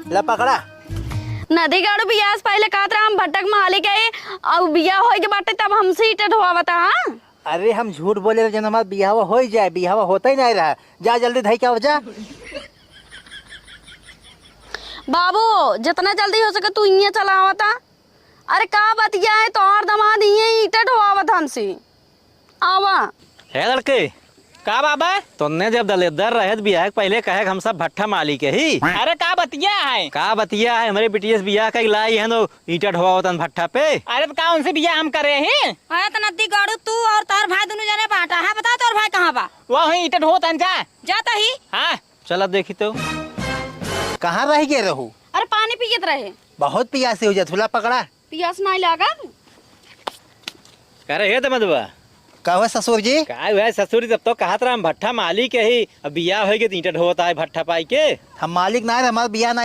ला पकड़ा। नदी गाड़ू बियाह से पहले कहत रहा हम भट्टक मालिक है और बियाह होए के बाटे तब हमसे ईटा ढोवावता। हाँ अरे हम झूठ बोले जन हमारा बिहावा हो ही जाए, बिहावा होता ही नहीं रहा। जा जल्दी धई क्या वजह। बाबू जितना जल्दी हो सके तू इं चलावता। अरे का बतिया है तोहर दमाद ईटा ढोवावत हमसे। आवा है लड़के का बाबा तुमने जब दलेदर रहे बियाह पहले कहे हम सब भट्ठा मालिक है ही। अरे का बतिया है? का बतिया है हमारे बिटिया से बियाह का लाई है नो ईटा ढोवावतन भट्ठा पे। अरे तो का उनसे बियाह हम करे हैं? अरे तो नदी गाड़ू तू और तार भाई दोनों जने बांटा है। बता तोर भाई कहाँ बा? वो ही ईटा ढोत जा जाता ही। हाँ चल अब देखी तो कहाँ रह गए रहू? अरे पानी पियत रहे। बहुत प्यासी हो जा, थोड़ा पकड़ा। पियास नहीं लगा। कह रहे मधुआ का हुआ ससुर जी? का हुआ ससुरी तब तो कहत रहा हम भट्ठा मालिक है ही। अब बियाह होगी तो ईटा ढोता है भट्ठा पाई के। हम मालिक ना है, हमारा बियाह नहीं